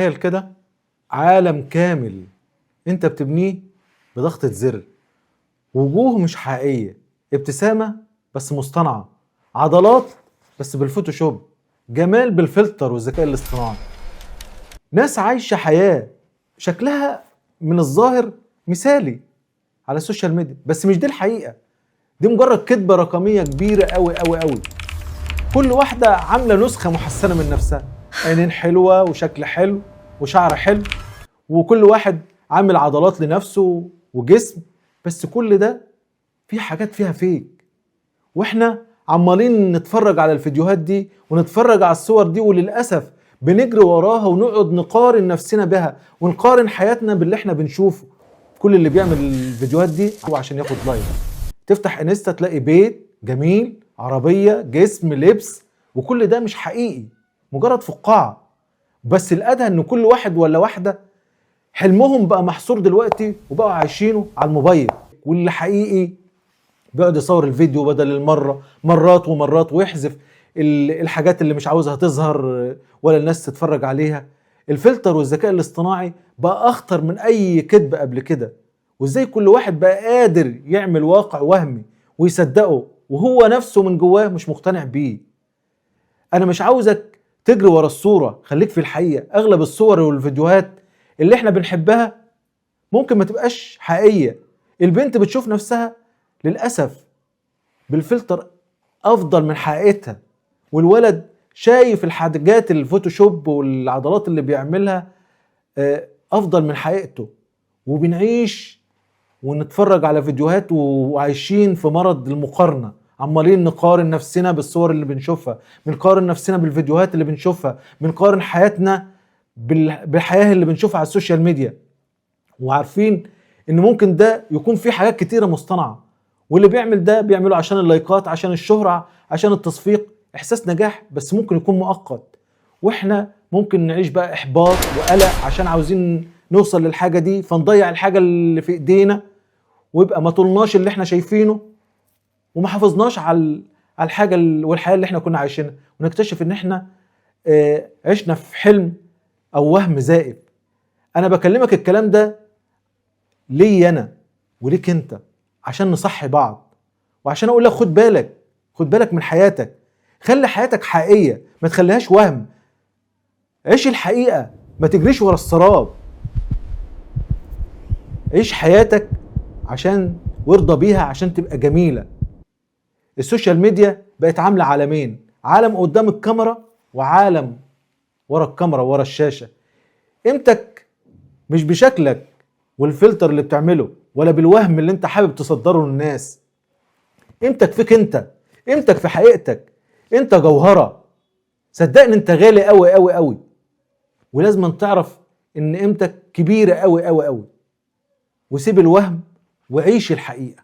تخيل كده عالم كامل انت بتبنيه بضغطة زر. وجوه مش حقيقية، ابتسامة بس مصطنعة، عضلات بس بالفوتوشوب، جمال بالفلتر والذكاء الاصطناعي. ناس عايشة حياة شكلها من الظاهر مثالي على السوشيال ميديا، بس مش دي الحقيقة. دي مجرد كذبة رقمية كبيرة قوي قوي قوي. كل واحدة عاملة نسخة محسنة من نفسها، عينين حلوة وشكل حلو وشعر حلو، وكل واحد عامل عضلات لنفسه وجسم، بس كل ده في حاجات فيها فيك. واحنا عمالين نتفرج على الفيديوهات دي ونتفرج على الصور دي، وللأسف بنجري وراها ونقعد نقارن نفسنا بها ونقارن حياتنا باللي احنا بنشوفه. كل اللي بيعمل الفيديوهات دي هو عشان ياخد لايك. تفتح انستا تلاقي بيت جميل، عربية، جسم، لبس، وكل ده مش حقيقي، مجرد فقاعة. بس الأدهى ان كل واحد ولا واحدة حلمهم بقى محصور دلوقتي وبقوا عايشينه على الموبايل. واللي حقيقي بيقعد يصور الفيديو بدل المرة مرات ومرات، ويحذف الحاجات اللي مش عاوزها تظهر ولا الناس تتفرج عليها. الفلتر والذكاء الاصطناعي بقى أخطر من أي كذب قبل كده. وإزاي كل واحد بقى قادر يعمل واقع وهمي ويصدقه وهو نفسه من جواه مش مقتنع بيه. أنا مش عاوزك تجري ورا الصورة، خليك في الحقيقة. أغلب الصور والفيديوهات اللي احنا بنحبها ممكن ما تبقاش حقيقية. البنت بتشوف نفسها للأسف بالفلتر أفضل من حقيقتها، والولد شايف الحاجات الفوتوشوب والعضلات اللي بيعملها أفضل من حقيقته. وبنعيش ونتفرج على فيديوهات وعايشين في مرض المقارنة، عمالين نقارن نفسنا بالصور اللي بنشوفها، بنقارن نفسنا بالفيديوهات اللي بنشوفها، بنقارن حياتنا بالحياة اللي بنشوفها على السوشيال ميديا، وعارفين ان ممكن ده يكون فيه حاجات كتيرة مصطنعة. واللي بيعمل ده بيعمله عشان اللايكات، عشان الشهرة، عشان التصفيق، احساس نجاح بس ممكن يكون مؤقت. واحنا ممكن نعيش بقى احباط وقلق عشان عاوزين نوصل للحاجة دي، فنضيع الحاجة اللي في ايدينا، ويبقى ما طولناش اللي احنا شايفينه وما حافظناش على الحاجة والحياة اللي احنا كنا عايشينها، ونكتشف ان احنا عشنا في حلم او وهم زائف. انا بكلمك الكلام ده ليه انا وليك انت، عشان نصحي بعض، وعشان اقول لك خد بالك، خد بالك من حياتك. خلي حياتك حقيقية، ما تخليهاش وهم. عيش الحقيقة، ما تجريش ورا السراب. عيش حياتك عشان وارضى بيها عشان تبقى جميلة. السوشيال ميديا بقت عاملة عالمين، عالم قدام الكاميرا وعالم ورا الكاميرا ورا الشاشة. قيمتك مش بشكلك والفلتر اللي بتعمله، ولا بالوهم اللي انت حابب تصدره للناس. قيمتك فيك انت، قيمتك في حقيقتك. انت جوهرة، صدقني انت غالي قوي قوي قوي، ولازم تعرف ان قيمتك كبيرة قوي قوي قوي. وسيب الوهم وعيش الحقيقة.